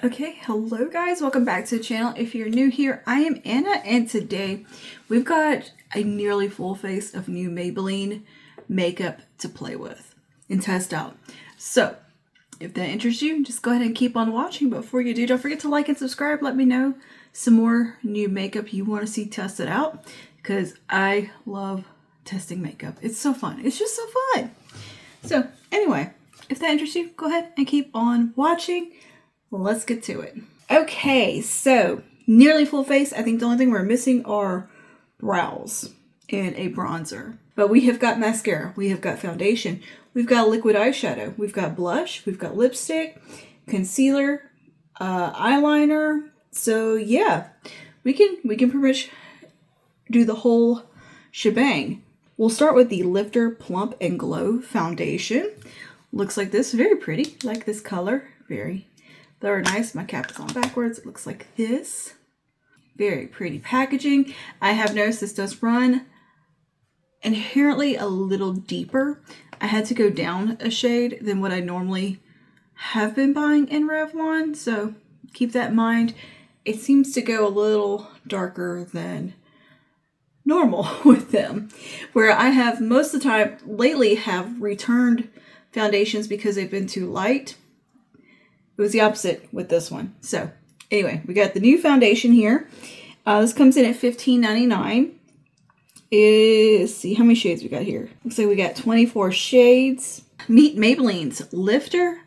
Okay, hello guys, welcome back to the channel. If you're new here, I am Anna, and today we've got a nearly full face of new Maybelline makeup to play with and test out. So if that interests you, just go ahead and keep on watching. But before you do, don't forget to like and subscribe. Let me know some more new makeup you want to see tested out, because I love testing makeup. It's so fun. It's just so fun. So anyway, if that interests you, go ahead and keep on watching. Let's get to it. Okay, so nearly full face. I think the only thing we're missing are brows and a bronzer. But we have got mascara, we have got foundation, we've got liquid eyeshadow, we've got blush, we've got lipstick, concealer, eyeliner. So yeah, we can pretty much do the whole shebang. We'll start with the Lifter Plump and Glow foundation. Looks like this, very pretty. Like this color, very nice. My cap is on backwards. It looks like this. Very pretty packaging. I have noticed this does run inherently a little deeper. I had to go down a shade than what I normally have been buying in Revlon, so keep that in mind. It seems to go a little darker than normal with them, where I have most of the time lately have returned foundations because they've been too light. It was the opposite with this one. So anyway, we got the new foundation here. This comes in at $15.99. Let's see how many shades we got here. Looks like we got 24 shades. Meet Maybelline's Lifter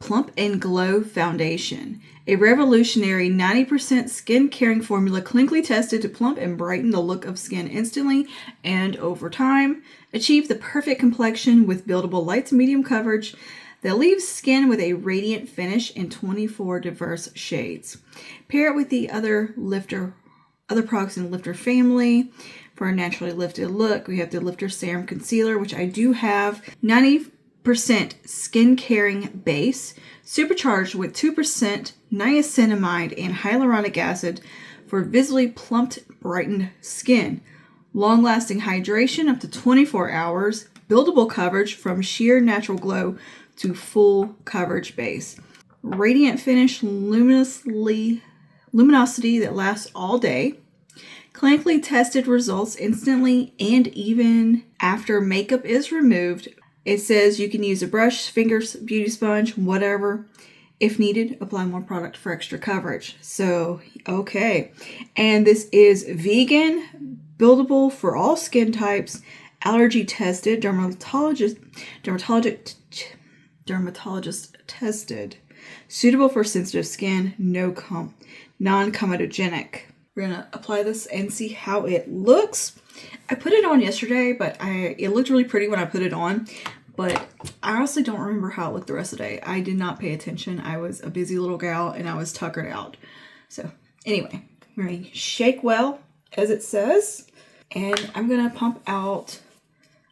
Plump and Glow Foundation. A revolutionary 90% skin caring formula clinically tested to plump and brighten the look of skin instantly and over time. Achieve the perfect complexion with buildable light to medium coverage that leaves skin with a radiant finish in 24 diverse shades. Pair it with the other products in the Lifter family for a naturally lifted look. We have the Lifter Serum Concealer, which I do have. 90% skin caring base, supercharged with 2% niacinamide and hyaluronic acid for visibly plumped, brightened skin. Long-lasting hydration up to 24 hours. Buildable coverage from sheer natural glow to full coverage base. Radiant finish, luminosity that lasts all day. Clinically tested results instantly and even after makeup is removed. It says you can use a brush, fingers, beauty sponge, whatever. If needed, apply more product for extra coverage. So, okay. And this is vegan, buildable for all skin types, allergy tested, dermatologist tested, suitable for sensitive skin, non-comedogenic. We're gonna apply this and see how it looks. I put it on yesterday, but it looked really pretty when I put it on, but I honestly don't remember how it looked the rest of the day. I did not pay attention. I was a busy little gal and I was tuckered out. So anyway, we're gonna shake well, as it says, and I'm gonna pump out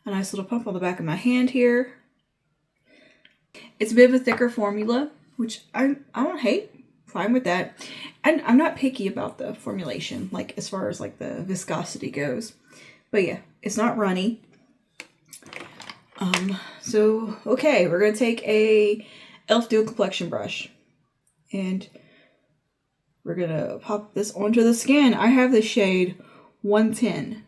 a nice little pump on the back of my hand here. It's a bit of a thicker formula, which I don't hate. Fine with that. And I'm not picky about the formulation, like as far as like the viscosity goes. But yeah, it's not runny. So okay, we're gonna take a e.l.f. Dual Complexion brush and we're gonna pop this onto the skin. I have the shade 110.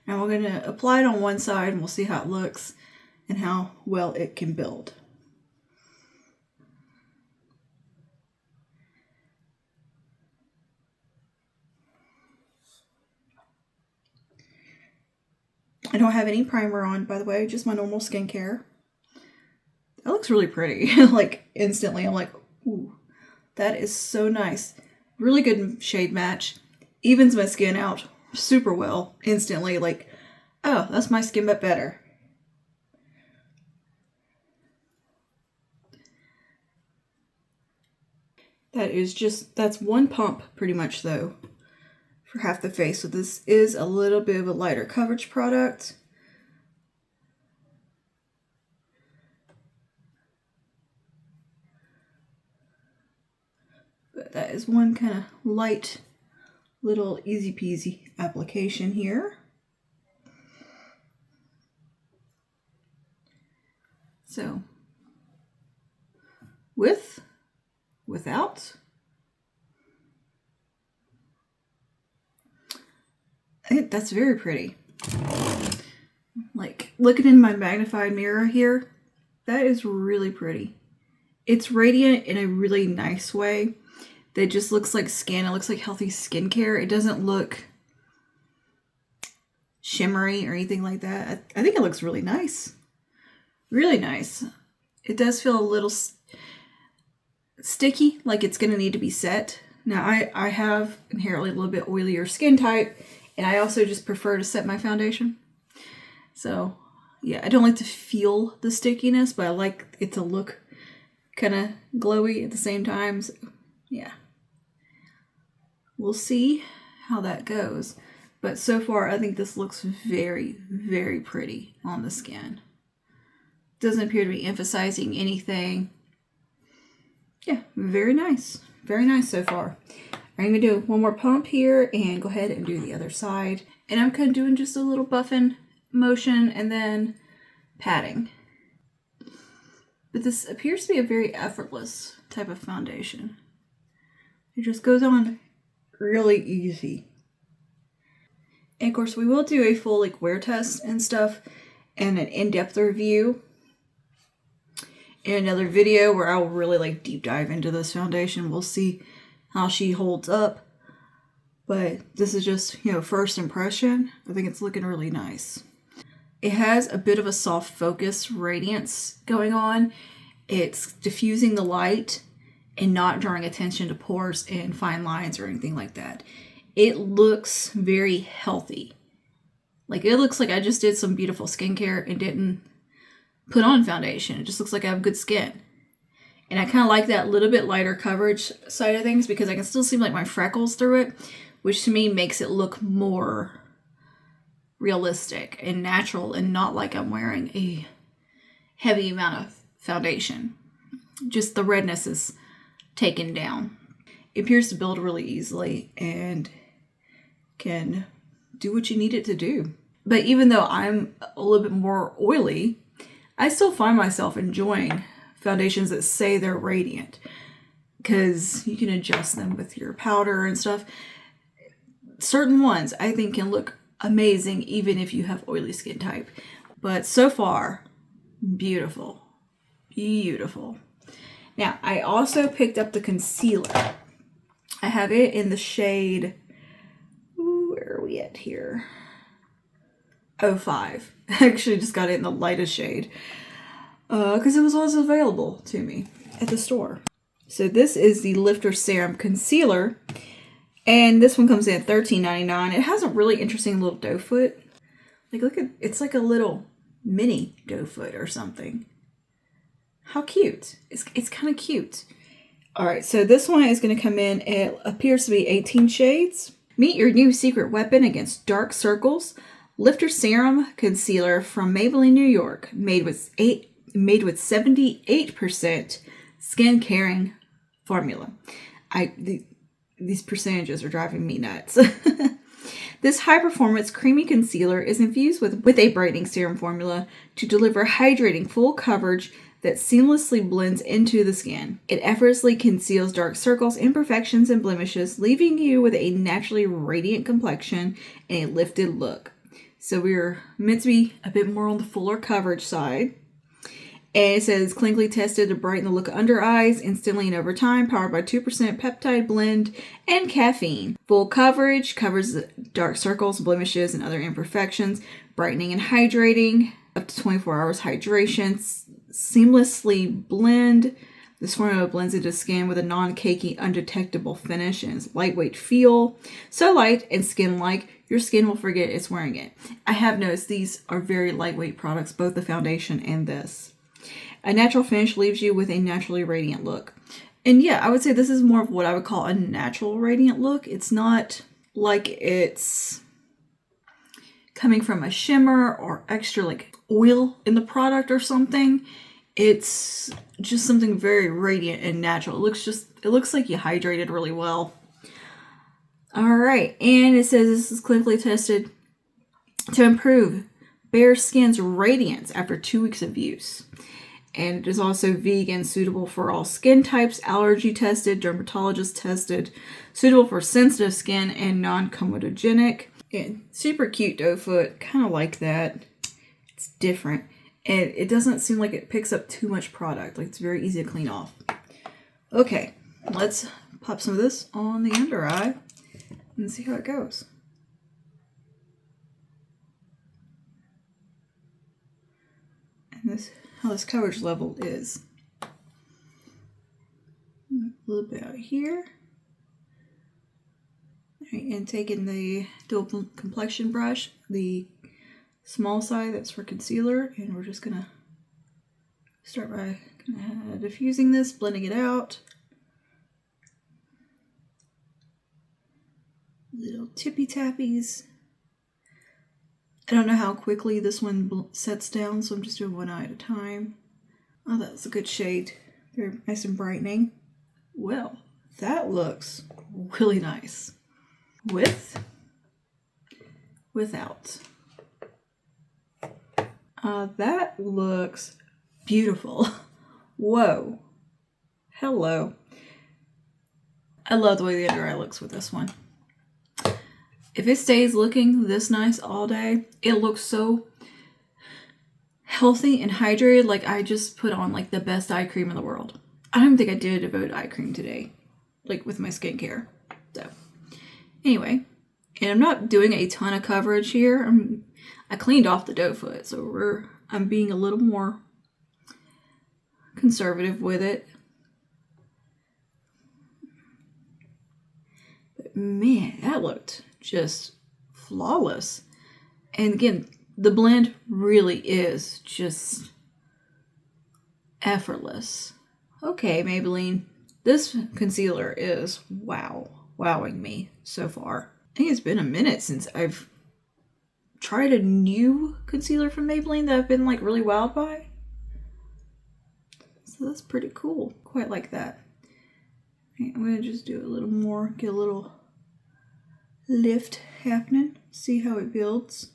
Now we're going to apply it on one side and we'll see how it looks and how well it can build. I don't have any primer on, by the way, just my normal skincare. That looks really pretty. Like instantly I'm like, ooh, that is so nice. Really good shade match. Evens my skin out super well instantly. Like, oh, that's my skin but better. That's one pump pretty much though for half the face. So this is a little bit of a lighter coverage product. But that is one kind of light little easy peasy application here. So with, without. I think that's very pretty. Like looking in my magnified mirror here, that is really pretty. It's radiant in a really nice way that just looks like skin. It looks like healthy skincare. It doesn't look shimmery or anything like that. I think it looks really nice. Really nice. It does feel a little sticky, like it's going to need to be set. Now, I have inherently a little bit oilier skin type, and I also just prefer to set my foundation. So, yeah, I don't like to feel the stickiness, but I like it to look kind of glowy at the same time. So, yeah. We'll see how that goes. But so far, I think this looks very, very pretty on the skin. Doesn't appear to be emphasizing anything. Yeah, very nice. Very nice so far. I'm going to do one more pump here and go ahead and do the other side. And I'm kind of doing just a little buffing motion and then patting. But this appears to be a very effortless type of foundation. It just goes on really easy. And of course, we will do a full like wear test and stuff and an in-depth review in another video where I'll really like deep dive into this foundation. We'll see how she holds up. But this is just, you know, first impression. I think it's looking really nice. It has a bit of a soft focus radiance going on. It's diffusing the light and not drawing attention to pores and fine lines or anything like that. It looks very healthy. Like it looks like I just did some beautiful skincare and didn't put on foundation. It just looks like I have good skin. And I kind of like that little bit lighter coverage side of things because I can still see like my freckles through it, which to me makes it look more realistic and natural and not like I'm wearing a heavy amount of foundation. Just the redness is taken down. It appears to build really easily and can do what you need it to do. But even though I'm a little bit more oily, I still find myself enjoying foundations that say they're radiant because you can adjust them with your powder and stuff. Certain ones I think can look amazing even if you have oily skin type. But so far, beautiful. Beautiful. Now, I also picked up the concealer. I have it in the shade, where are we at here? 05. I actually just got it in the lightest shade because it was also available to me at the store. So this is the Lifter Serum Concealer, and this one comes in at $13.99. It has a really interesting little doe foot. Like, look at, it's like a little mini doe foot or something. How cute. It's kind of cute. All right, so this one is going to come in, it appears to be 18 shades. Meet your new secret weapon against dark circles. Lifter Serum Concealer from Maybelline, New York. Made with 78% skin caring formula. These percentages are driving me nuts. This high-performance creamy concealer is infused with a brightening serum formula to deliver hydrating full coverage that seamlessly blends into the skin. It effortlessly conceals dark circles, imperfections, and blemishes, leaving you with a naturally radiant complexion and a lifted look. So we're meant to be a bit more on the fuller coverage side. And it says clinically tested to brighten the look of under eyes instantly and over time, powered by 2% peptide blend and caffeine. Full coverage covers dark circles, blemishes, and other imperfections, brightening and hydrating, up to 24 hours hydration, seamlessly blend. This formula blends into skin with a non-cakey, undetectable finish and its lightweight feel. So light and skin-like, your skin will forget it's wearing it. I have noticed these are very lightweight products, both the foundation and this. A natural finish leaves you with a naturally radiant look. And yeah, I would say this is more of what I would call a natural radiant look. It's not like it's coming from a shimmer or extra like oil in the product or something. It's just something very radiant and natural. It looks like you hydrated really well. All right, and it says this is clinically tested to improve bare skin's radiance after 2 weeks of use. And it is also vegan, suitable for all skin types, allergy tested, dermatologist tested, suitable for sensitive skin, and non-comedogenic. And super cute doe foot, kind of like that. It's different. And it doesn't seem like it picks up too much product. Like, it's very easy to clean off. Okay, let's pop some of this on the under eye and see how it goes. And this, how this coverage level is. A little bit out here. All right, and taking the dual complexion brush, the small side that's for concealer, and we're just gonna start by diffusing this, blending it out. Little tippy tappies. I don't know how quickly this one sets down, so I'm just doing one eye at a time. Oh, that's a good shade. Very nice and brightening. Well, that looks really nice. With, without. That looks beautiful. Whoa. Hello. I love the way the under eye looks with this one. If it stays looking this nice all day, it looks so healthy and hydrated. Like I just put on like the best eye cream in the world. I don't even think I did a devote eye cream today, like with my skincare. So anyway, and I'm not doing a ton of coverage here. I cleaned off the doe foot, so I'm being a little more conservative with it. But man, that looked just flawless. And again, the blend really is just effortless. Okay, Maybelline, this concealer is wowing me so far. I think it's been a minute since I've tried a new concealer from Maybelline that I've been like really wowed by. So that's pretty cool. Quite like that. Okay, I'm gonna just do a little more, get a little lift happening, see how it builds.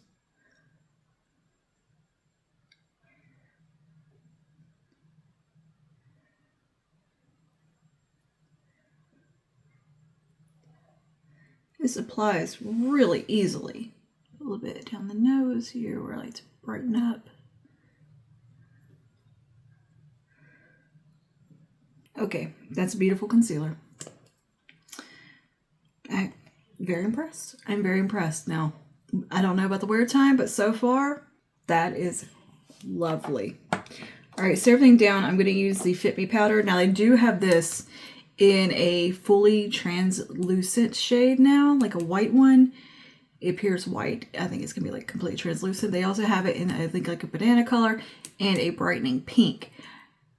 This applies really easily. A little bit down the nose here where I like to brighten up. Okay, that's a beautiful concealer. I'm very impressed. I'm very impressed. Now, I don't know about the wear time, but so far, that is lovely. All right, so everything down, I'm going to use the Fit Me powder. Now, I do have this in a fully translucent shade now, like a white one. It appears white. I think it's going to be like completely translucent. They also have it in, I think, like a banana color and a brightening pink.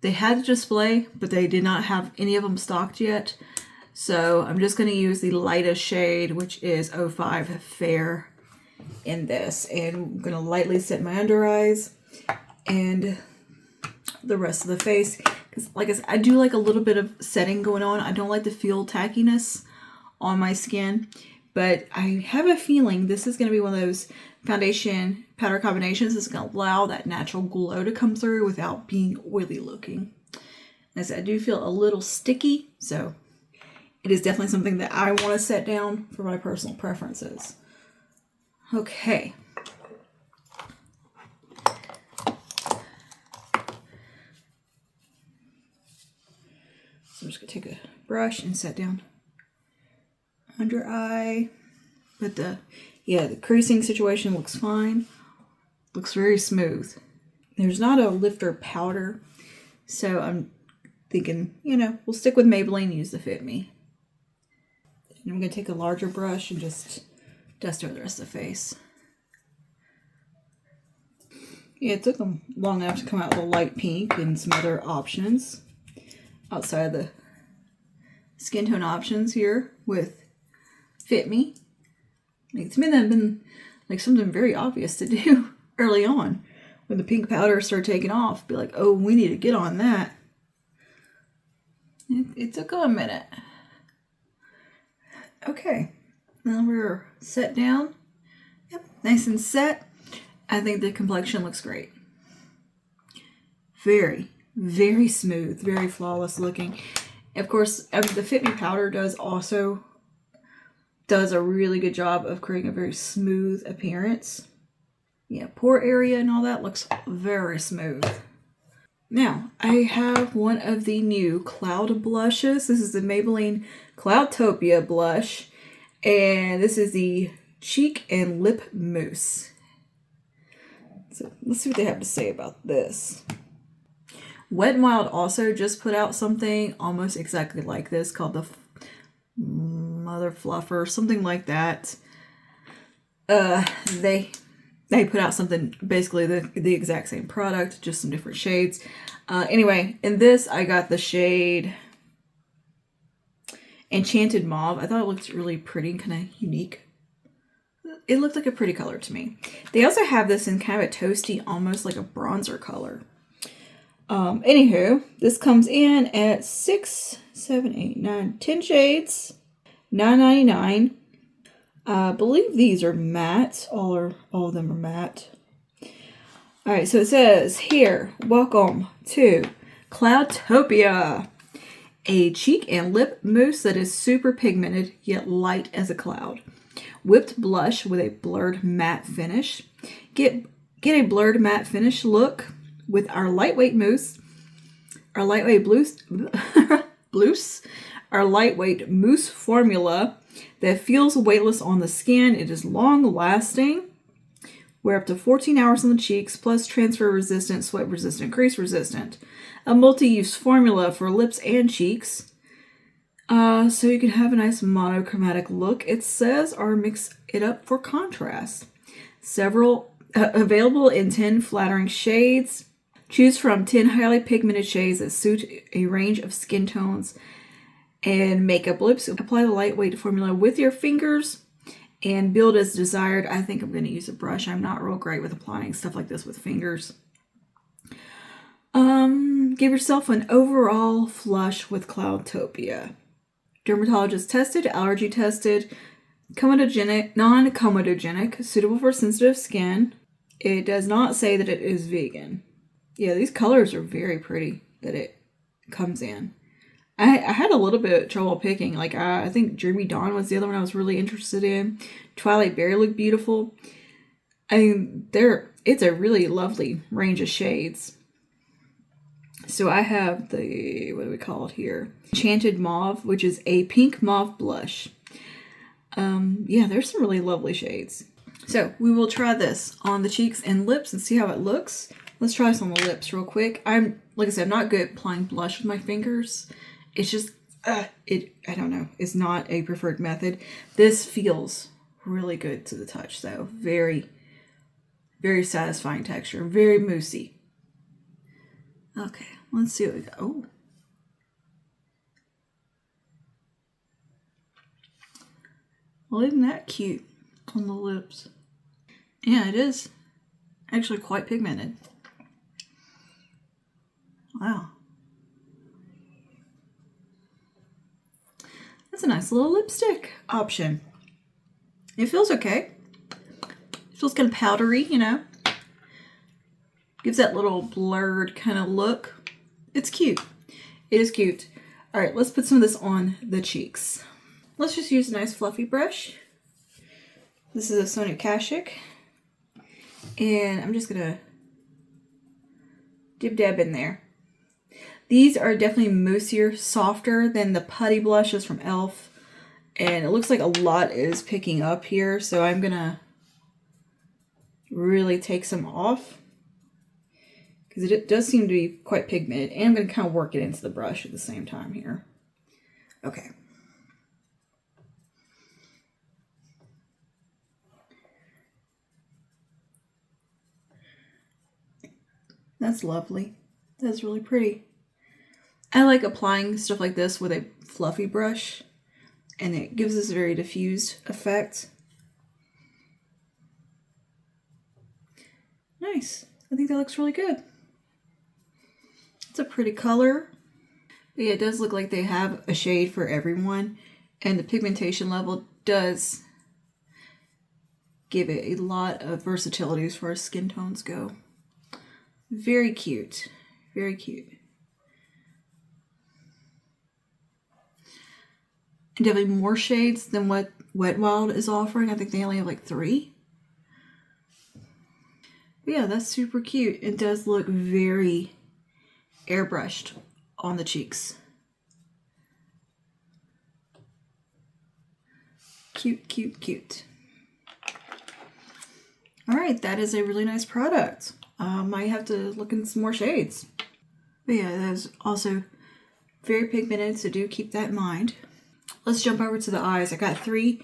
They had a display, but they did not have any of them stocked yet. So I'm just going to use the lightest shade, which is 05 Fair in this. And I'm going to lightly set my under eyes and the rest of the face. Because like I said, I do like a little bit of setting going on. I don't like to feel tackiness on my skin. But I have a feeling this is going to be one of those foundation powder combinations that's going to allow that natural glow to come through without being oily looking. As I do feel a little sticky, so it is definitely something that I want to set down for my personal preferences. Okay. So I'm just going to take a brush and set down under eye. But the creasing situation looks fine. Looks very smooth. There's not a lifter powder, so I'm thinking, we'll stick with Maybelline and use the Fit Me. And I'm going to take a larger brush and just dust over the rest of the face. Yeah, it took them long enough to come out with a light pink and some other options outside the skin tone options here with Fit Me. To me, that had been like something very obvious to do early on. When the pink powder started taking off, be like, oh, we need to get on that. It took a minute. Okay, now we're set down. Yep, nice and set. I think the complexion looks great. Very, Very smooth, very flawless looking. Of course, the Fit Me powder does a really good job of creating a very smooth appearance. Yeah, pore area and all that looks very smooth. Now, I have one of the new Cloud blushes. This is the Maybelline Cloudtopia blush. And this is the Cheek and Lip Mousse. So let's see what they have to say about this. Wet n Wild also just put out something almost exactly like this called the Mother Fluffer, something like that. They put out something basically the exact same product, just some different shades. Anyway, in this I got the shade Enchanted Mauve. I thought it looked really pretty and kind of unique. It looked like a pretty color to me. They also have this in kind of a toasty, almost like a bronzer color. Anywho, this comes in at 6, 7, 8, 9, 10 shades, $9.99. I believe these are matte. All of them are matte. All right, so it says here, welcome to Cloudtopia, a cheek and lip mousse that is super pigmented yet light as a cloud. Whipped blush with a blurred matte finish. Get a blurred matte finish look with our lightweight mousse, our lightweight our lightweight mousse formula that feels weightless on the skin. It is long lasting. Wear up to 14 hours on the cheeks, plus transfer resistant, sweat resistant, crease resistant. A multi-use formula for lips and cheeks. So you can have a nice monochromatic look. It says, or mix it up for contrast. Several available in 10 flattering shades. Choose from 10 highly pigmented shades that suit a range of skin tones and makeup looks. Apply the lightweight formula with your fingers and build as desired. I think I'm going to use a brush. I'm not real great with applying stuff like this with fingers. Give yourself an overall flush with Cloudtopia. Dermatologist tested, allergy tested, comedogenic, non-comedogenic, suitable for sensitive skin. It does not say that it is vegan. Yeah, these colors are very pretty that it comes in. I had a little bit of trouble picking. Like, I think Dreamy Dawn was the other one I was really interested in. Twilight Berry looked beautiful. I mean, it's a really lovely range of shades. So I have the, what do we call it here? Enchanted Mauve, which is a pink mauve blush. Yeah, there's some really lovely shades. So we will try this on the cheeks and lips and see how it looks. Let's try this on the lips real quick. Like I said, I'm not good at applying blush with my fingers. It's just, I don't know. It's not a preferred method. This feels really good to the touch, though. Very, very satisfying texture. Very moussey. Okay, let's see what we got. Oh. Well, isn't that cute on the lips? Yeah, it is actually quite pigmented. Wow. That's a nice little lipstick option. It feels okay. It feels kind of powdery, you know. Gives that little blurred kind of look. It's cute. It is cute. All right, let's put some of this on the cheeks. Let's just use a nice fluffy brush. This is a Sonia Kashuk. And I'm just gonna dib-dab in there. These are definitely moussier, softer than the putty blushes from e.l.f. And it looks like a lot is picking up here, so I'm gonna really take some off because it does seem to be quite pigmented. And I'm gonna kind of work it into the brush at the same time here. Okay. That's lovely. That's really pretty. I like applying stuff like this with a fluffy brush, and it gives this very diffused effect. Nice. I think that looks really good. It's a pretty color. But yeah, it does look like they have a shade for everyone, and the pigmentation level does give it a lot of versatility as far as skin tones go. Very cute. Very cute. and definitely more shades than what Wet n Wild is offering. I think they only have like 3. But yeah, that's super cute. It does look very airbrushed on the cheeks. Cute, cute, cute. All right, that is a really nice product. Might have to look in some more shades. But yeah, that is also very pigmented, so do keep that in mind. Let's jump over to the eyes. I got 3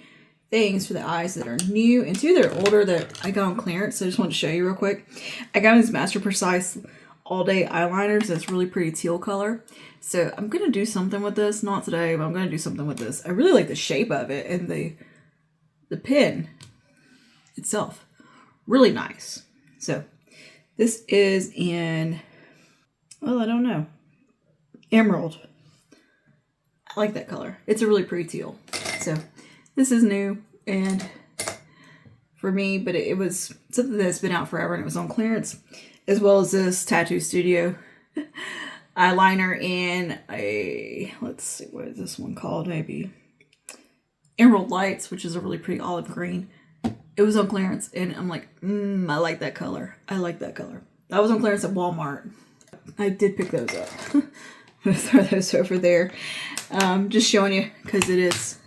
things for the eyes that are new and 2 that are older that I got on clearance, so I just wanted to show you real quick. I got these Master Precise All Day eyeliners. That's really pretty teal color. So I'm going to do something with this. Not today, but I'm going to do something with this. I really like the shape of it and the pen itself. Really nice. So this is in, well, I don't know, emerald. I like that color. It's a really pretty teal. So this is new and for me, but it was something that's been out forever and it was on clearance, as well as this Tattoo Studio eyeliner in a, let's see, what is this one called? Maybe Emerald Lights, which is a really pretty olive green. It was on clearance and I'm like, I like that color. I like that color. That was on clearance at Walmart. I did pick those up. I'm gonna throw those over there. Just showing you because it is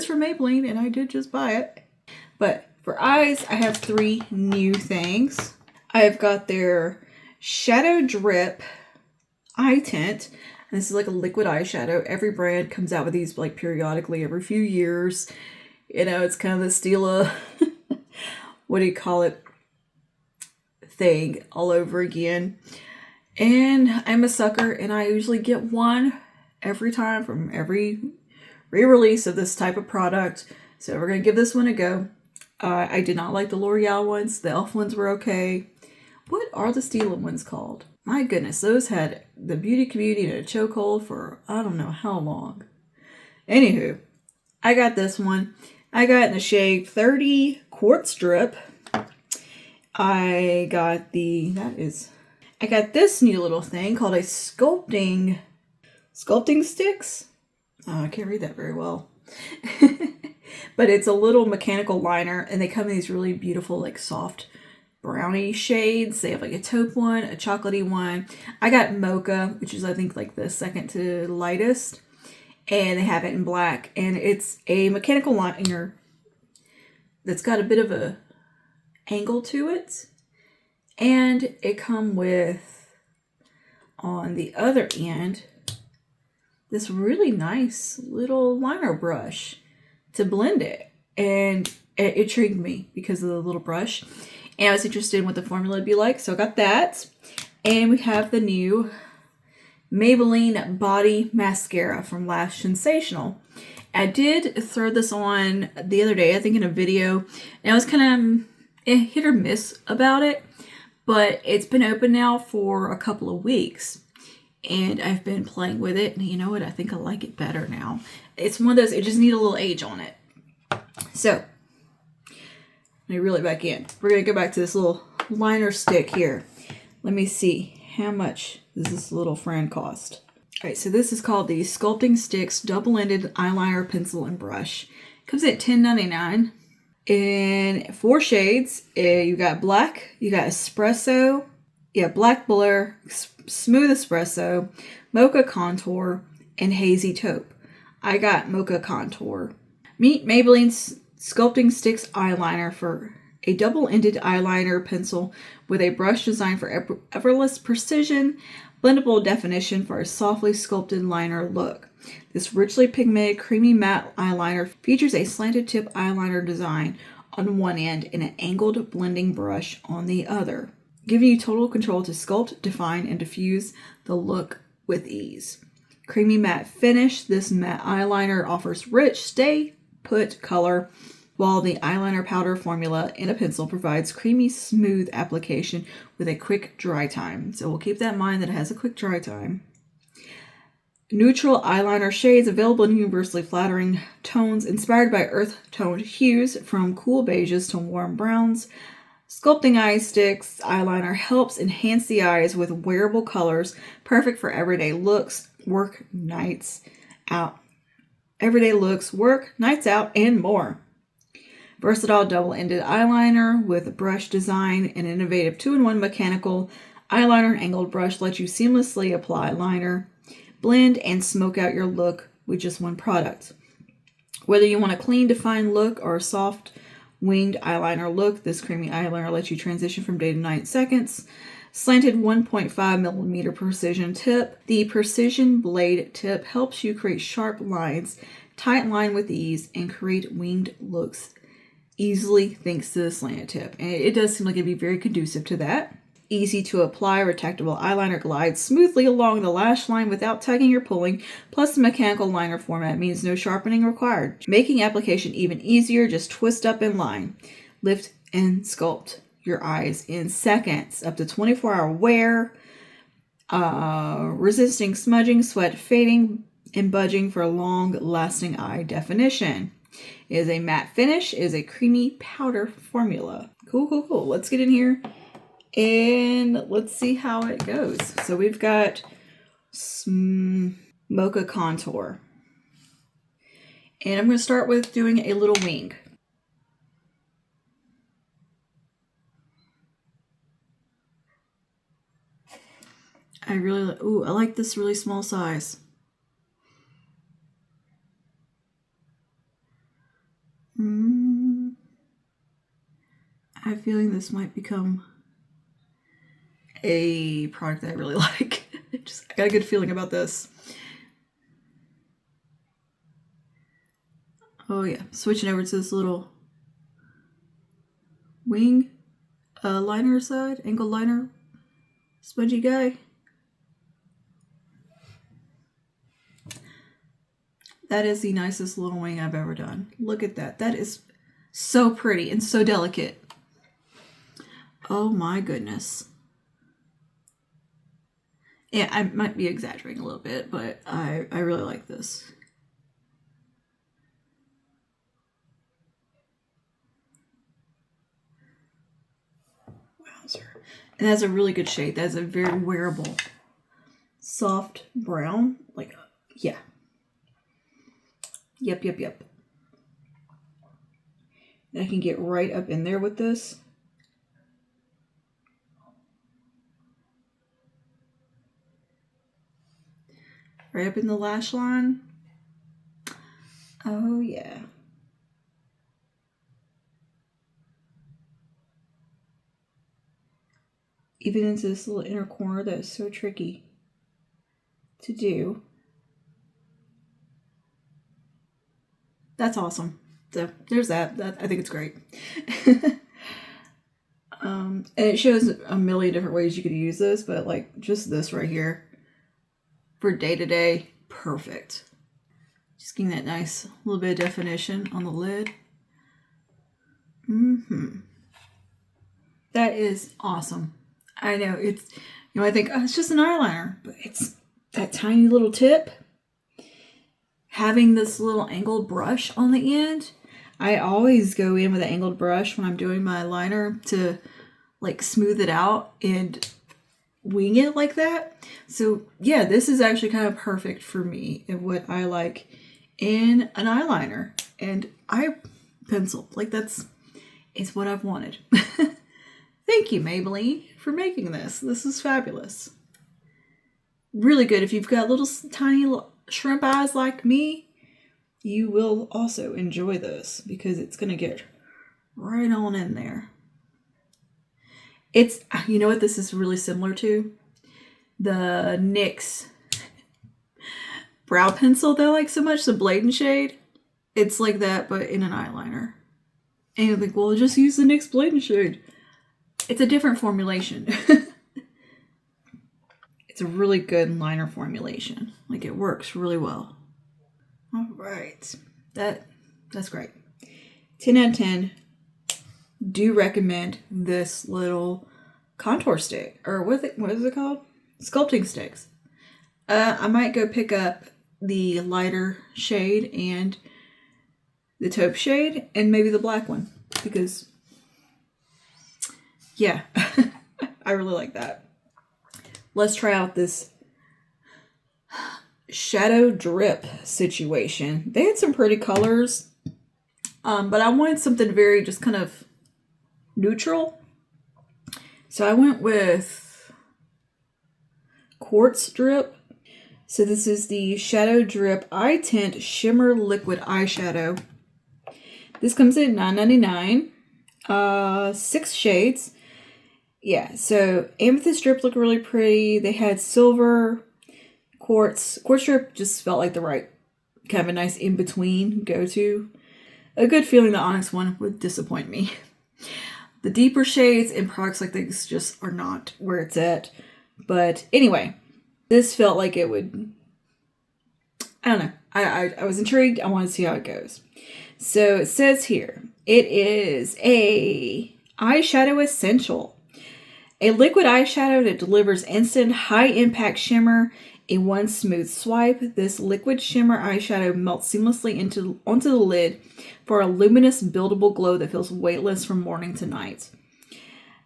from Maybelline and I did just buy it. But for eyes, I have 3 new things. I've got their Shadow Drip Eye Tint. And this is like a liquid eyeshadow. Every brand comes out with these like periodically every few years. You know, it's kind of the Stila, what do you call it, thing all over again. And I'm a sucker and I usually get one every time from every re-release of this type of product. So we're going to give this one a go. I did not like the L'Oreal ones. The e.l.f. ones were okay. What are the Stila ones called? My goodness, those had the beauty community in a chokehold for I don't know how long. Anywho, I got this one. I got in the shade 30 Quartz Drip. I got this new little thing called a sculpting sticks. Oh, I can't read that very well. But it's a little mechanical liner and they come in these really beautiful like soft brownie shades. They have like a taupe one, a chocolatey one. I got mocha, which is I think like the second to lightest. And they have it in black. And it's a mechanical liner that's got a bit of a angle to it. And it come with, on the other end, this really nice little liner brush to blend it. And it intrigued me because of the little brush. And I was interested in what the formula would be like. So I got that. And we have the new Maybelline Body Mascara from Lash Sensational. I did throw this on the other day, I think in a video. And I was kind of hit or miss about it. But it's been open now for a couple of weeks. And I've been playing with it. And you know what? I think I like it better now. It's one of those, it just needs a little age on it. So, let me reel it back in. We're going to go back to this little liner stick here. Let me see. How much does this little friend cost? All right, so this is called the Sculpting Sticks Double-Ended Eyeliner Pencil and Brush. It comes at $10.99 in 4 shades. You got black, you got espresso, black blur, smooth espresso, mocha contour, and hazy taupe. I got mocha contour. Meet Maybelline's Sculpting Sticks eyeliner for a double-ended eyeliner pencil with a brush designed for effortless precision, blendable definition for a softly sculpted liner look. This richly pigmented, creamy matte eyeliner features a slanted tip eyeliner design on one end and an angled blending brush on the other, giving you total control to sculpt, define, and diffuse the look with ease. Creamy matte finish, this matte eyeliner offers rich, stay-put color, while the eyeliner powder formula in a pencil provides creamy, smooth application with a quick dry time. So we'll keep that in mind that it has a quick dry time. Neutral eyeliner shades available in universally flattering tones inspired by earth-toned hues from cool beiges to warm browns. Sculpting eye sticks eyeliner helps enhance the eyes with wearable colors, perfect for everyday looks, work nights out. everyday looks, work, nights out, and more. Versatile double-ended eyeliner with a brush design, an innovative 2-in-1 mechanical eyeliner and angled brush lets you seamlessly apply liner, blend, and smoke out your look with just one product. Whether you want a clean, defined look or a soft, winged eyeliner look, this creamy eyeliner lets you transition from day to night in seconds. Slanted 1.5mm precision tip. The precision blade tip helps you create sharp lines, tight line with ease, and create winged looks easily thanks to the slanted tip. And it does seem like it'd be very conducive to that. Easy to apply, retractable eyeliner glides smoothly along the lash line without tugging or pulling, plus the mechanical liner format means no sharpening required. Making application even easier, just twist up and line. Lift and sculpt your eyes in seconds. Up to 24-hour wear, resisting smudging, sweat fading, and budging for long-lasting eye definition. It is a matte finish, it is a creamy powder formula. Cool. Let's get in here and let's see how it goes. So we've got Mocha Contour. And I'm going to start with doing a little wing. I like this really small size. I have a feeling this might become a product that I really like. I got a good feeling about this. Oh yeah, switching over to this little wing liner side, angled liner, spongy guy. That is the nicest little wing I've ever done. Look at that. That is so pretty and so delicate. Oh my goodness. Yeah, I might be exaggerating a little bit, but I really like this. Wowzer. And that's a really good shade. That's a very wearable, soft brown. Like, yeah. Yep. And I can get right up in there with this. Right up in the lash line. Oh yeah. Even into this little inner corner that is so tricky to do. That's awesome. So there's that. I think it's great. And it shows a million different ways you could use this, but like just this right here for day to day, perfect. Just getting that nice little bit of definition on the lid. That is awesome. I know it's, I think, oh, it's just an eyeliner, but it's that tiny little tip. Having this little angled brush on the end. I always go in with an angled brush when I'm doing my liner to like smooth it out and wing it like that. So yeah, this is actually kind of perfect for me and what I like in an eyeliner and eye pencil. Like it's what I've wanted. Thank you, Maybelline, for making this. This is fabulous. Really good. If you've got little tiny shrimp eyes like me, you will also enjoy this because it's going to get right on in there. It's, you know what this is really similar to? The NYX brow pencil that I like so much, the Bladen shade. It's like that, but in an eyeliner. And you're like, well, just use the NYX Bladen shade. It's a different formulation. It's a really good liner formulation. Like, it works really well. All right. That's great. 10 out of 10. Do recommend this little contour stick. Or what is it called? Sculpting sticks. I might go pick up the lighter shade and the taupe shade and maybe the black one. Because, yeah, I really like that. Let's try out this shadow drip situation. They had some pretty colors, but I wanted something very just kind of neutral. So I went with Quartz drip. So this is the Shadow Drip Eye Tint Shimmer Liquid Eyeshadow. This comes in $9.99. 6 shades. Yeah, so amethyst drip looked really pretty. They had silver, quartz. Quartz drip just felt like the right kind of a nice in-between go-to. A good feeling the onyx one would disappoint me. The deeper shades and products like this just are not where it's at. But anyway, this felt like it would, I don't know. I was intrigued. I want to see how it goes. So it says here, it is a eyeshadow essential. A liquid eyeshadow that delivers instant high-impact shimmer in one smooth swipe. This liquid shimmer eyeshadow melts seamlessly onto the lid for a luminous, buildable glow that feels weightless from morning to night.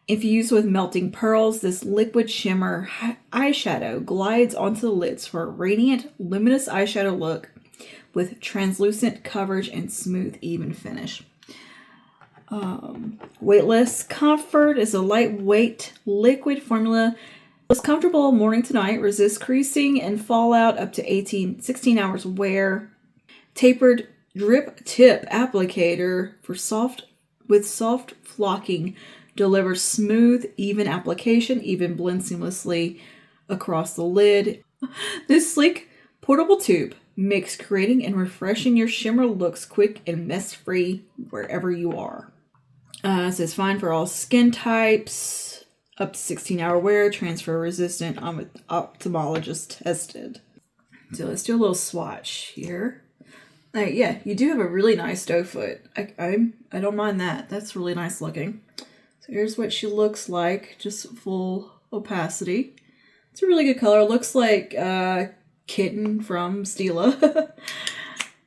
Infused with melting pearls, this liquid shimmer eyeshadow glides onto the lids for a radiant, luminous eyeshadow look with translucent coverage and smooth, even finish. Weightless Comfort is a lightweight liquid formula. It's comfortable morning to night, resists creasing and fallout up to 16 hours wear. Tapered drip tip applicator with soft flocking, delivers smooth, even application, even blends seamlessly across the lid. This sleek portable tube makes creating and refreshing your shimmer looks quick and mess-free wherever you are. It says fine for all skin types, up to 16-hour wear, transfer resistant, ophthalmologist tested. So let's do a little swatch here. Yeah, you do have a really nice doe foot. I don't mind that. That's really nice looking. So here's what she looks like, just full opacity. It's a really good color. Looks like Kitten from Stila.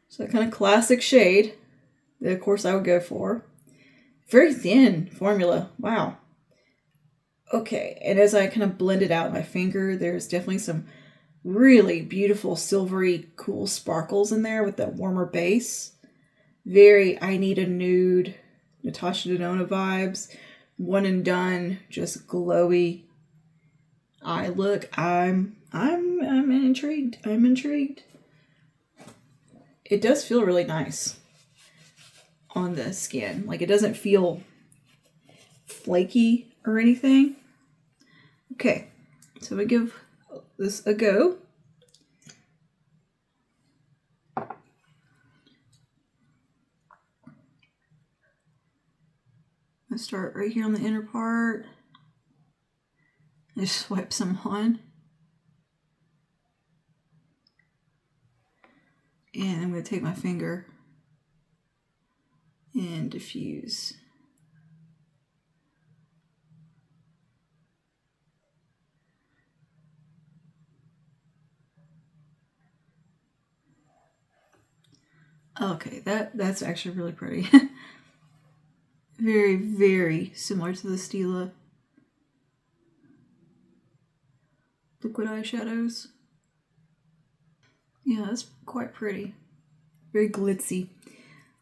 So kind of classic shade that, of course, I would go for. Very thin formula. Wow. Okay, and as I kind of blend it out with my finger, there's definitely some really beautiful silvery cool sparkles in there with that warmer base. Very I Need a Nude, Natasha Denona vibes. One and done, just glowy eye look. I'm intrigued. I'm intrigued. It does feel really nice on the skin. Like, it doesn't feel flaky or anything. Okay, so we give this a go. I start right here on the inner part. Just swipe some on. And I'm going to take my finger and diffuse. Okay, that's actually really pretty. Very, very similar to the Stila liquid eyeshadows. Yeah, that's quite pretty. Very glitzy.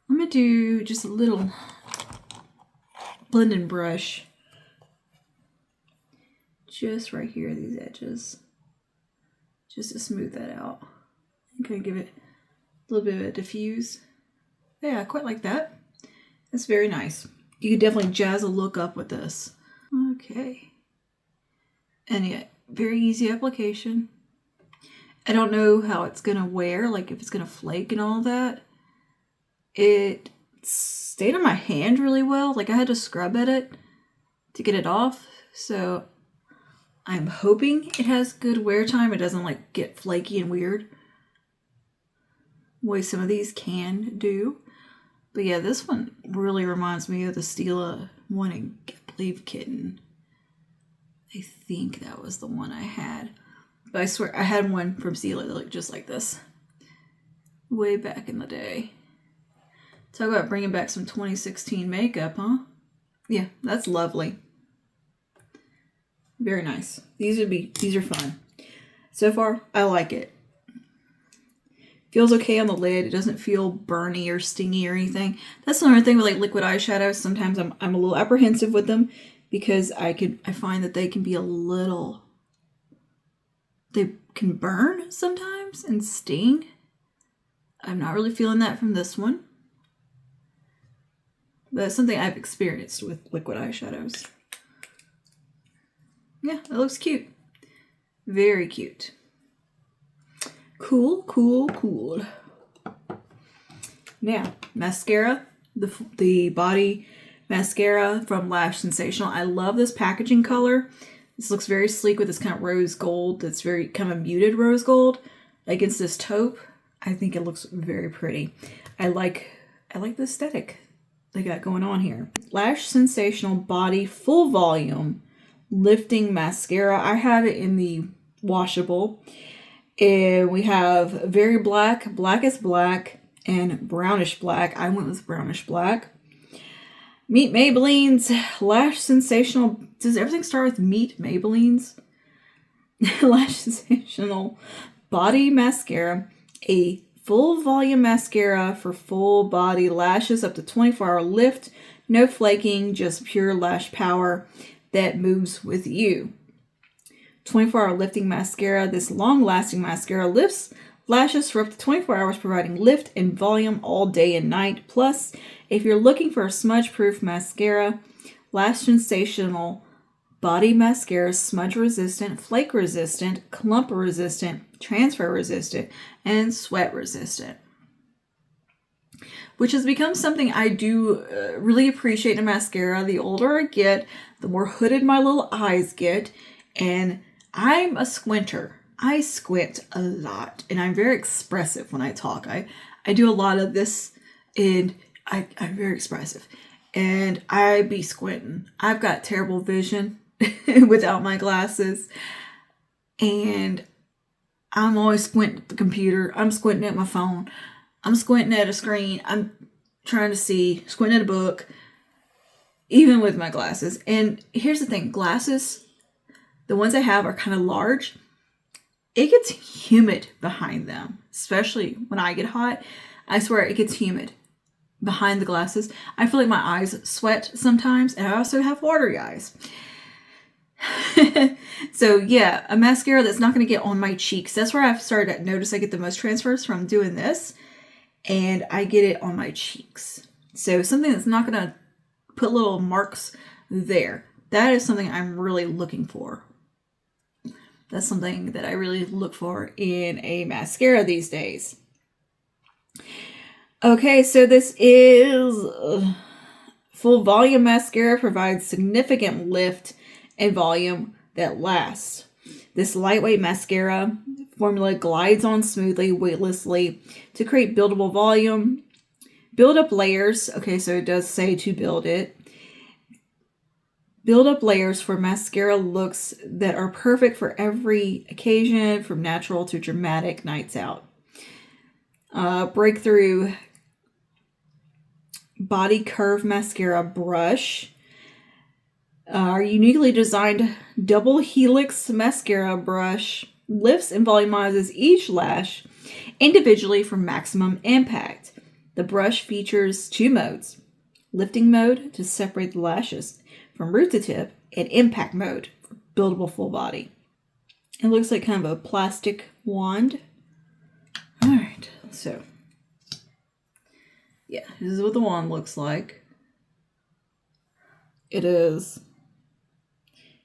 I'm going to do just a little blending brush. Just right here, these edges. Just to smooth that out. I'm going to give it a little bit of a diffuse. Yeah, I quite like that. That's very nice. You could definitely jazz a look up with this. Okay. And yeah, very easy application. I don't know how it's going to wear, like if it's going to flake and all that. It stayed on my hand really well. Like I had to scrub at it to get it off. So I'm hoping it has good wear time. It doesn't like get flaky and weird. The way some of these can do. But yeah, this one really reminds me of the Stila one in, I believe, Kitten. I think that was the one I had. But I swear, I had one from Stila that looked just like this. Way back in the day. Talk about bringing back some 2016 makeup, huh? Yeah, that's lovely. Very nice. These are fun. So far, I like it. Feels okay on the lid. It doesn't feel burny or stingy or anything. That's another thing with like liquid eyeshadows. Sometimes I'm a little apprehensive with them because I find that they can be they can burn sometimes and sting. I'm not really feeling that from this one. But it's something I've experienced with liquid eyeshadows. Yeah, it looks cute. Very cute. Cool, cool, cool. Now, mascara. The body mascara from Lash Sensational. I love this packaging color. This looks very sleek with this kind of rose gold. That's very kind of muted rose gold against this taupe. I think it looks very pretty. I like the aesthetic they got going on here. Lash Sensational Body Full Volume Lifting Mascara. I have it in the washable. And we have very black, blackest black, and brownish black. I went with brownish black. Meet Maybelline's Lash Sensational. Does everything start with Meet Maybelline's? Lash Sensational Body Mascara. A full volume mascara for full body lashes, up to 24-hour lift. No flaking, just pure lash power that moves with you. 24-hour lifting mascara. This long-lasting mascara lifts lashes for up to 24 hours, providing lift and volume all day and night. Plus, if you're looking for a smudge-proof mascara, Lash Sensational Body Mascara is smudge-resistant, flake-resistant, clump-resistant, transfer-resistant, and sweat-resistant. Which has become something I do really appreciate in mascara. The older I get, the more hooded my little eyes get, and I'm a squinter. I squint a lot, and I'm very expressive when I talk. I do a lot of this, and I'm very expressive. And I be squinting. I've got terrible vision without my glasses. And I'm always squinting at the computer. I'm squinting at my phone. I'm squinting at a screen. I'm trying to see, squinting at a book, even with my glasses. And here's the thing, glasses, the ones I have are kind of large. It gets humid behind them, especially when I get hot. I swear it gets humid behind the glasses. I feel like my eyes sweat sometimes, and I also have watery eyes. So yeah, a mascara that's not going to get on my cheeks. That's where I've started to notice I get the most transfers from doing this, and I get it on my cheeks. So something that's not going to put little marks there. That is something I'm really looking for. That's something that I really look for in a mascara these days. Okay, so this is full volume mascara, provides significant lift and volume that lasts. This lightweight mascara formula glides on smoothly, weightlessly to create buildable volume. Build up layers. Okay, so it does say to build it. Build up layers for mascara looks that are perfect for every occasion, from natural to dramatic nights out. Breakthrough Body Curve Mascara Brush. Our uniquely designed double helix mascara brush lifts and volumizes each lash individually for maximum impact. The brush features two modes: lifting mode to separate the lashes from root to tip, and impact mode for buildable full body. It looks like kind of a plastic wand. All right, so yeah, this is what the wand looks like. It is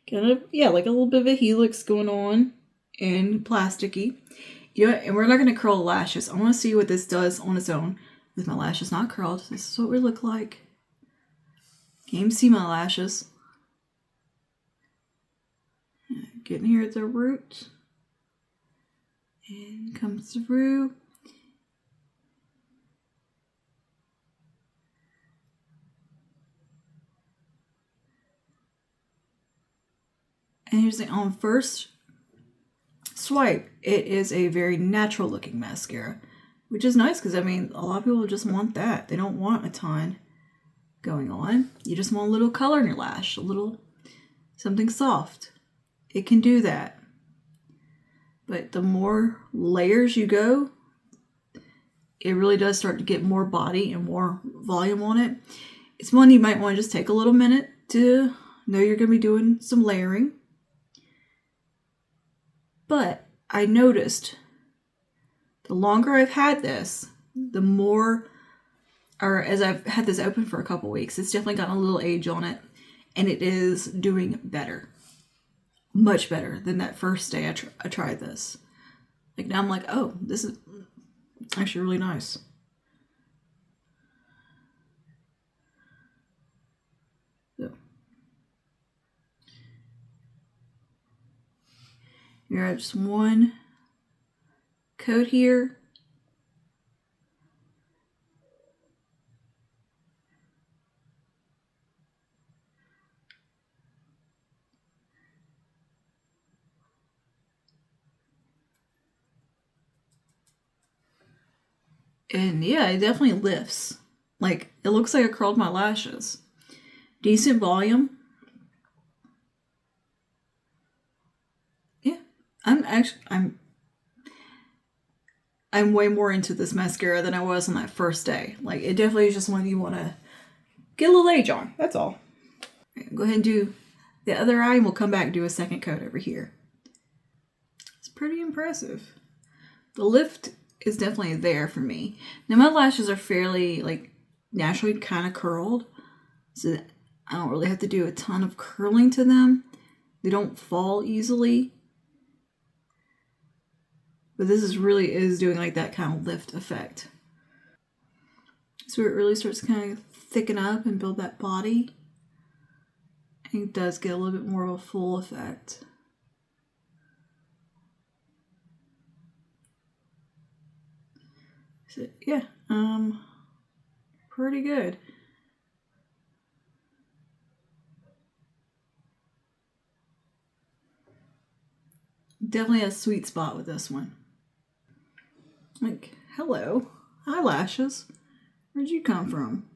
kind of, yeah, like a little bit of a helix going on and plasticky. You know, and we're not going to curl the lashes. I want to see what this does on its own with my lashes not curled. This is what we look like. Can't even see my lashes. Getting here at the root. And comes through. And here's the on first swipe, it is a very natural looking mascara, which is nice because I mean a lot of people just want that. They don't want a ton going on. You just want a little color in your lash, a little something soft. It can do that. But the more layers you go, it really does start to get more body and more volume on it. It's one you might want to just take a little minute to know you're going to be doing some layering. But I noticed the longer I've had this, the more, or as I've had this open for a couple weeks, it's definitely gotten a little age on it, and it is doing better. Much better than that first day I tried this. Like now I'm like, oh, this is actually really nice. So, you're at just one coat here. And yeah, it definitely lifts. Like, it looks like I curled my lashes. Decent volume. Yeah, I'm way more into this mascara than I was on that first day. Like, it definitely is just one you want to get a little age on. That's all. Go ahead and do the other eye, and we'll come back and do a second coat over here. It's pretty impressive. The lift is definitely there for me. Now my lashes are fairly like naturally kind of curled, so I don't really have to do a ton of curling to them. They don't fall easily. But this is doing like that kind of lift effect. So it really starts to kind of thicken up and build that body. And it does get a little bit more of a full effect. So yeah, pretty good. Definitely a sweet spot with this one. Like, hello, eyelashes. Where'd you come from?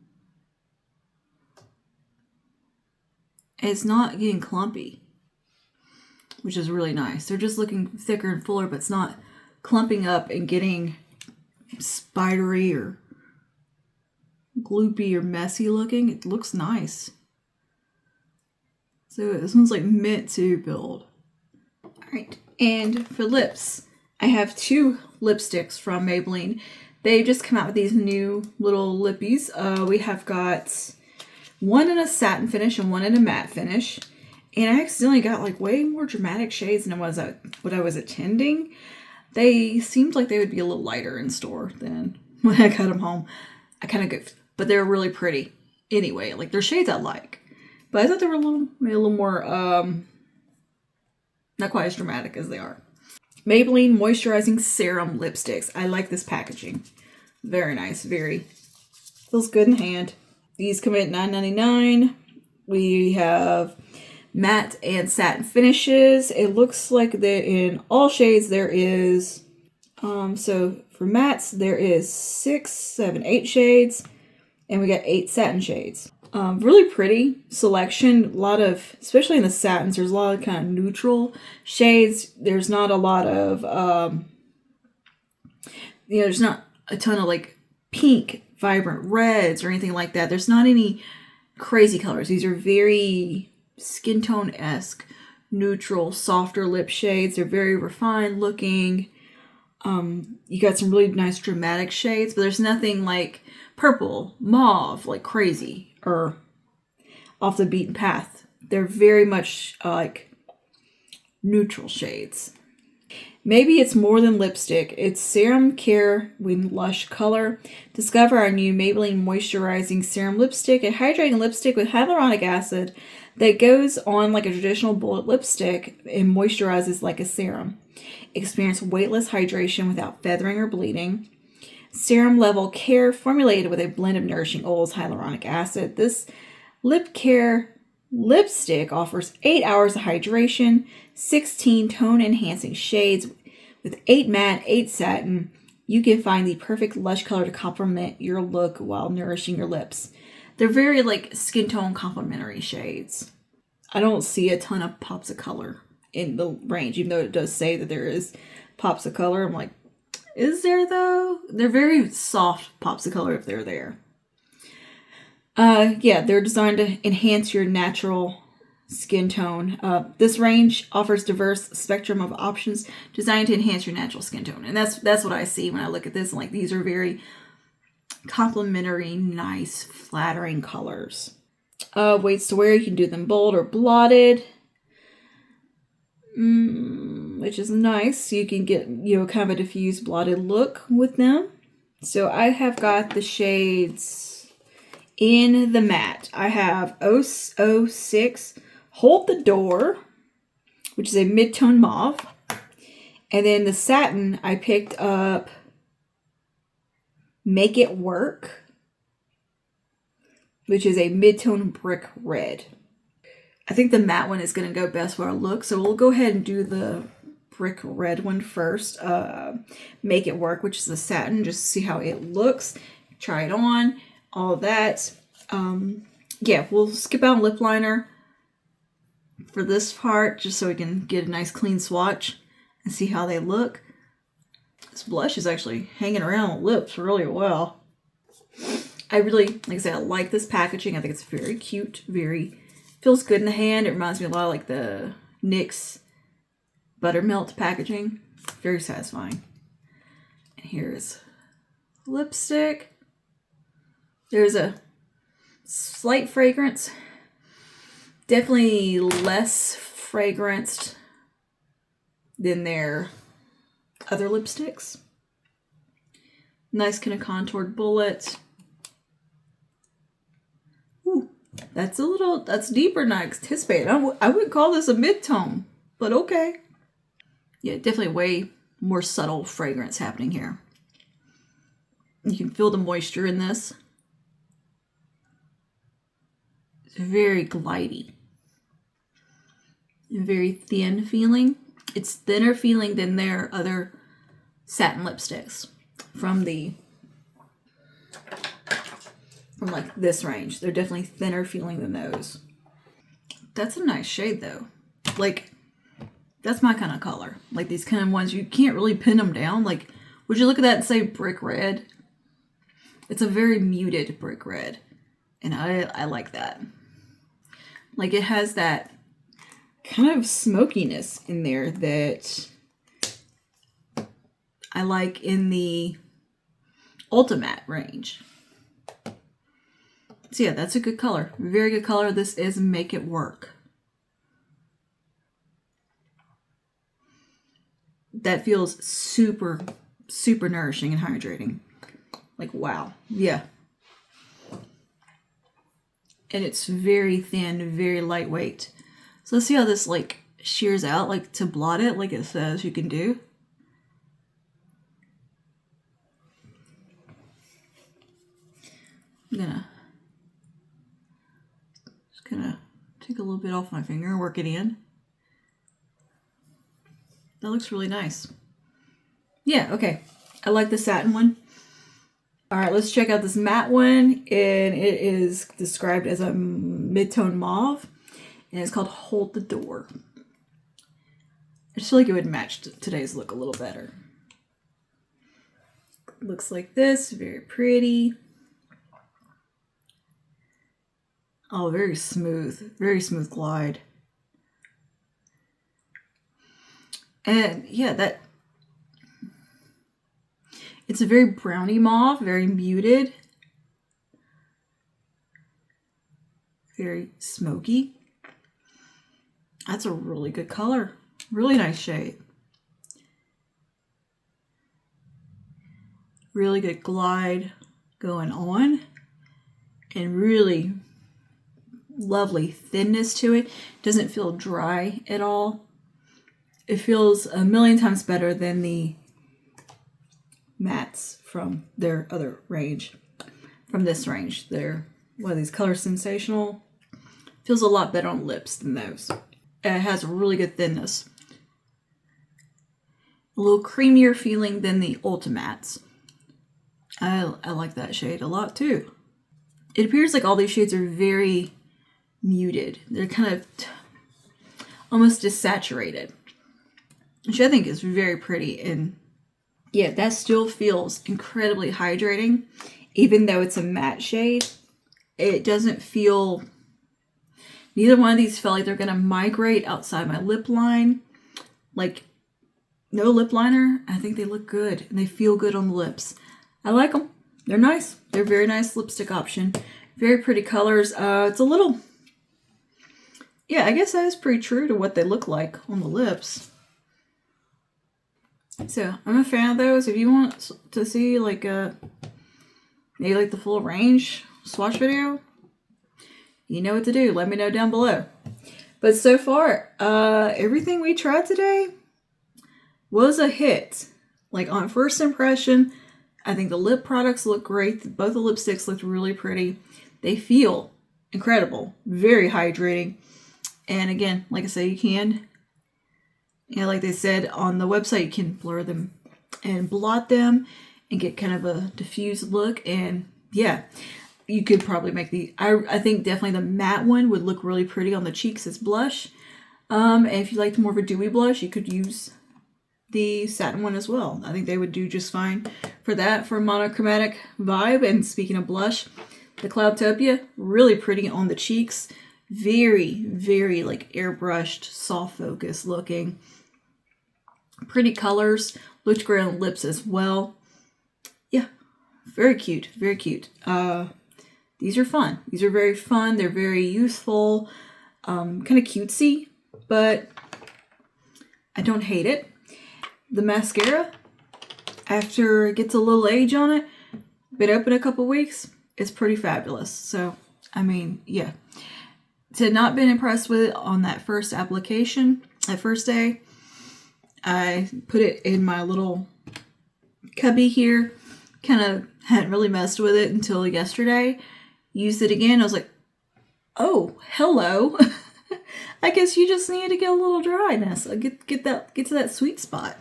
It's not getting clumpy, which is really nice. They're just looking thicker and fuller, but it's not clumping up and getting spidery or gloopy or messy looking. It looks nice. So this one's like meant to build. All right, and for lips, I have two lipsticks from Maybelline. They just come out with these new little lippies. We have got one in a satin finish and one in a matte finish. And I accidentally got like way more dramatic shades than what I was intending. They seemed like they would be a little lighter in store than when I got them home. I kind of goofed, but they're really pretty anyway. Like, they're shades I like. But I thought they were maybe a little more, not quite as dramatic as they are. Maybelline Moisturizing Serum Lipsticks. I like this packaging. Very nice. Very. Feels good in hand. These come in at $9.99. We have matte and satin finishes. It looks like that in all shades there is, so for mattes there is 6, 7, 8 shades, and we got 8 satin shades. Really pretty selection. A lot of, especially in the satins, there's a lot of kind of neutral shades. There's not a lot of, there's not a ton of like pink, vibrant reds or anything like that. There's not any crazy colors. These are very skin tone-esque, neutral, softer lip shades. They're very refined looking. You got some really nice dramatic shades, but there's nothing like purple, mauve, like crazy or off the beaten path. They're very much like neutral shades. Maybe it's more than lipstick. It's Serum Care with Lush Color. Discover our new Maybelline Moisturizing Serum Lipstick, a hydrating lipstick with hyaluronic acid that goes on like a traditional bullet lipstick and moisturizes like a serum. Experience weightless hydration without feathering or bleeding. Serum level care formulated with a blend of nourishing oils, hyaluronic acid. This lip care lipstick offers 8 hours of hydration, 16 tone enhancing shades with 8 matte, 8 satin. You can find the perfect lush color to complement your look while nourishing your lips. They're very like skin tone complementary shades. I don't see a ton of pops of color in the range, even though it does say that there is pops of color. I'm like, Is there though? They're very soft pops of color if they're there. Yeah, they're designed to enhance your natural skin tone. This range offers diverse spectrum of options designed to enhance your natural skin tone. And that's what I see when I look at this. Like, these are very complementary, nice, flattering colors. Weights to wear, you can do them bold or blotted. Which is nice. You can get, kind of a diffused blotted look with them. So I have got the shades in the matte. I have 006 Hold the Door, which is a mid-tone mauve. And then the satin, I picked up Make It Work, which is a mid-tone brick red. I think the matte one is going to go best for our look, so we'll go ahead and do the brick red one first. Make It Work, which is the satin, just to see how it looks. Try it on, all that. Yeah, we'll skip out lip liner for this part, just so we can get a nice clean swatch and see how they look. This blush is actually hanging around the lips really well. I really, like I said, I like this packaging. I think it's very cute, feels good in the hand. It reminds me a lot of like the NYX Buttermelt packaging. Very satisfying. And here's lipstick. There's a slight fragrance. Definitely less fragranced than their other lipsticks. Nice kind of contoured bullet. Ooh, that's deeper than I anticipated. I would call this a mid-tone, but okay. Yeah, definitely way more subtle fragrance happening here. You can feel the moisture in this. It's very glidey. Very thin feeling. It's thinner feeling than their other satin lipsticks from like this range. They're definitely thinner feeling than those. That's a nice shade though. Like, that's my kind of color. Like these kind of ones, you can't really pin them down. Like, would you look at that and say brick red? It's a very muted brick red. And I like that. Like, it has that kind of smokiness in there that I like in the Ultimate range. So yeah, that's a good color. Very good color. This is Make It Work. That feels super, super nourishing and hydrating. Like, wow. Yeah. And it's very thin, very lightweight. So let's see how this like shears out, like to blot it, like it says you can do. I'm gonna take a little bit off my finger and work it in. That looks really nice. Yeah, okay. I like the satin one. All right, let's check out this matte one. And it is described as a mid-tone mauve. And it's called Hold the Door. I just feel like it would match today's look a little better. Looks like this, very pretty. Oh, very smooth glide. And yeah, it's a very browny mauve, very muted. Very smoky. That's a really good color. Really nice shade. Really good glide going on. And really lovely thinness to it. Doesn't feel dry at all. It feels a million times better than the mattes from their other range. From this range. They're, what are these, Color Sensational? Feels a lot better on lips than those. It has a really good thinness. A little creamier feeling than the Ultimates. I like that shade a lot too. It appears like all these shades are very muted. They're kind of almost desaturated, which I think is very pretty and Yeah, that still feels incredibly hydrating. Even though it's a matte shade, it doesn't feel... Neither one of these felt like they're going to migrate outside my lip line. Like, no lip liner. I think they look good and they feel good on the lips. I like them. They're nice. They're a very nice lipstick option. Very pretty colors. It's a little... Yeah, I guess that is pretty true to what they look like on the lips. So, I'm a fan of those. If you want to see like maybe like the full range swatch video, you know what to do. Let me know down below. But so far, everything we tried today was a hit. Like on first impression, I think the lip products look great. Both the lipsticks looked really pretty. They feel incredible. Very hydrating. And again, like I say, you can, like they said on the website, you can blur them and blot them and get kind of a diffused look. And yeah, you could probably make I think definitely the matte one would look really pretty on the cheeks as blush. And if you liked more of a dewy blush, you could use the satin one as well. I think they would do just fine for that, for a monochromatic vibe. And speaking of blush, the Cloudtopia, really pretty on the cheeks. Very, very like airbrushed, soft focus looking. Pretty colors. Looked great on lips as well. Yeah, very cute, very cute. These are fun. These are very fun. They're very youthful, kind of cutesy, but I don't hate it. The mascara, after it gets a little age on it, been open a couple weeks, it's pretty fabulous. So, I mean, yeah. To not been impressed with it on that first application, that first day, I put it in my little cubby here. Kind of hadn't really messed with it until yesterday. Used it again. I was like, oh, hello. I guess you just need to get a little dryness. Get to that sweet spot.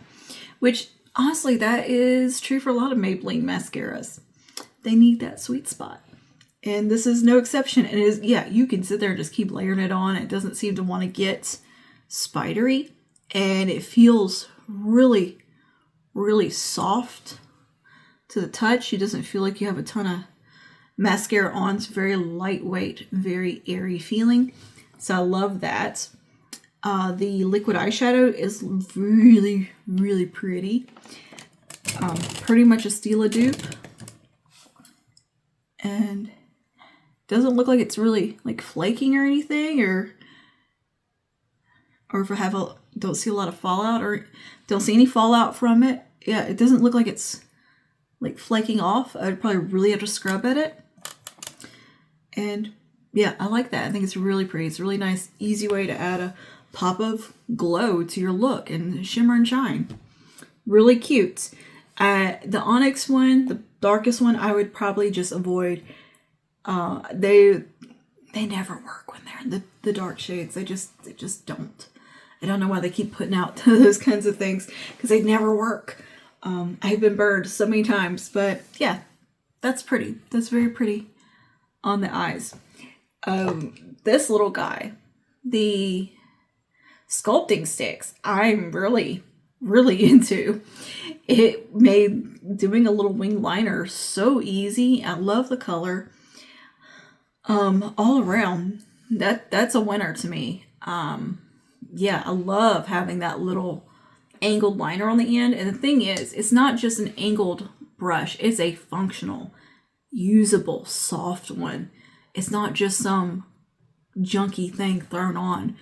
Which, honestly, that is true for a lot of Maybelline mascaras. They need that sweet spot. And this is no exception. And it is, yeah, you can sit there and just keep layering it on. It doesn't seem to want to get spidery. And it feels really, really soft to the touch. It doesn't feel like you have a ton of mascara on. It's very lightweight, very airy feeling. So I love that. The liquid eyeshadow is really, really pretty. Pretty much a Stila dupe. And doesn't look like it's really like flaking or anything, or if I don't see a lot of fallout, or don't see any fallout from it. Yeah, it doesn't look like it's like flaking off. I'd probably really have to scrub at it. And yeah, I like that. I think it's really pretty. It's a really nice, easy way to add a pop of glow to your look and shimmer and shine. Really cute. The Onyx one, the darkest one, I would probably just avoid. They never work when they're in the dark shades. They just don't. I don't know why they keep putting out those kinds of things, because they never work. I've been burned so many times, but yeah, that's pretty. That's very pretty on the eyes. This little guy, the sculpting sticks, I'm really, really into. It made doing a little wing liner so easy. I love the color. All around, that's a winner to me. Yeah, I love having that little angled liner on the end. And the thing is, it's not just an angled brush. It's a functional, usable, soft one. It's not just some junky thing thrown on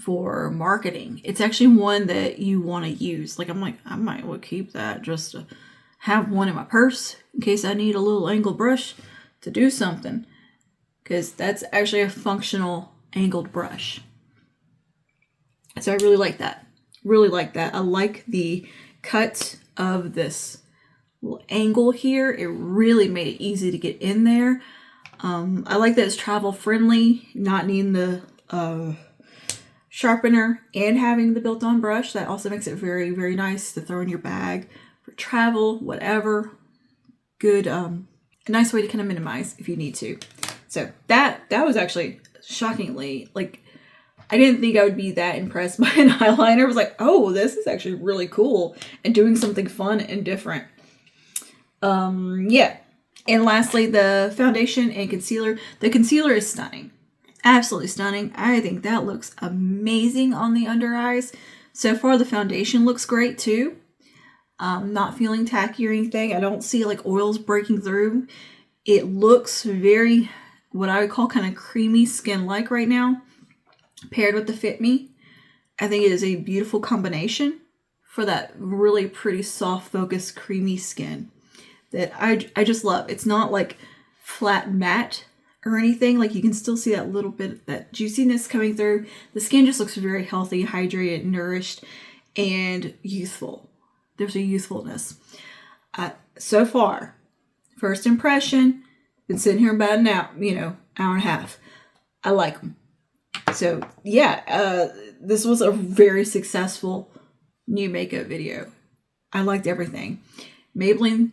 for marketing. It's actually one that you want to use. Like, I'm like, I might well keep that just to have one in my purse in case I need a little angled brush to do something. Because that's actually a functional angled brush. So I really like that. Really like that. I like the cut of this little angle here. It really made it easy to get in there. I like that it's travel friendly, not needing the sharpener and having the built-on brush. That also makes it very, very nice to throw in your bag for travel, whatever. Good, a nice way to kind of minimize if you need to. So that was actually shockingly, like, I didn't think I would be that impressed by an eyeliner. I was like, oh, this is actually really cool and doing something fun and different. Yeah. And lastly, the foundation and concealer. The concealer is stunning. Absolutely stunning. I think that looks amazing on the under eyes. So far, the foundation looks great too. Not feeling tacky or anything. I don't see like oils breaking through. It looks very, what I would call kind of creamy skin-like right now, paired with the Fit Me. I think it is a beautiful combination for that really pretty soft, focused, creamy skin that I just love. It's not like flat matte or anything. Like you can still see that little bit, that juiciness coming through. The skin just looks very healthy, hydrated, nourished, and youthful. There's a youthfulness. So far, first impression, been sitting here about an hour, hour and a half. I like them. So yeah, this was a very successful new makeup video. I liked everything. Maybelline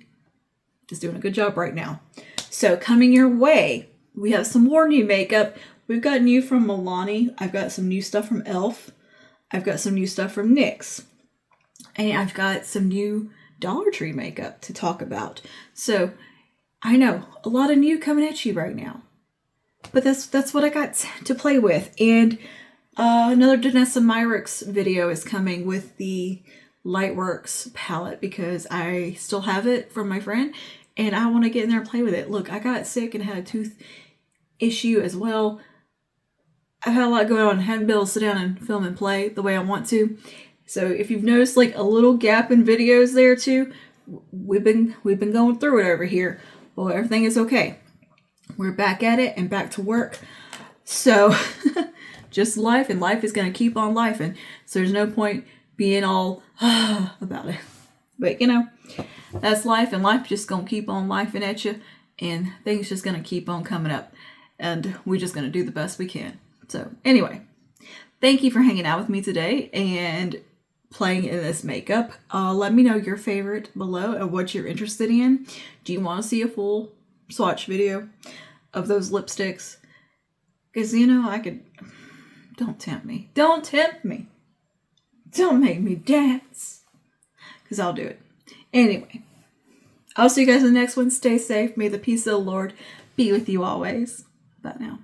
is doing a good job right now. So coming your way, we have some more new makeup. We've got new from Milani. I've got some new stuff from e.l.f. I've got some new stuff from NYX. And I've got some new Dollar Tree makeup to talk about. So I know a lot of new coming at you right now. But that's what I got to play with. And another Danessa Myricks video is coming with the Lightworks palette because I still have it from my friend and I want to get in there and play with it. Look, I got sick and had a tooth issue as well. I've had a lot going on. I haven't been able to sit down and film and play the way I want to. So if you've noticed like a little gap in videos there too, we've been going through it over here. Well, everything is okay. We're back at it and back to work. So just life, and life is going to keep on life. And so there's no point being all about it. But that's life, and life just going to keep on lifing at you, and things just going to keep on coming up, and we're just going to do the best we can. So anyway, thank you for hanging out with me today and playing in this makeup. Let me know your favorite below and what you're interested in. Do you want to see a full swatch video of those lipsticks? Because I could. Don't tempt me. Don't tempt me. Don't make me dance. Because I'll do it. Anyway, I'll see you guys in the next one. Stay safe. May the peace of the Lord be with you always. Bye now.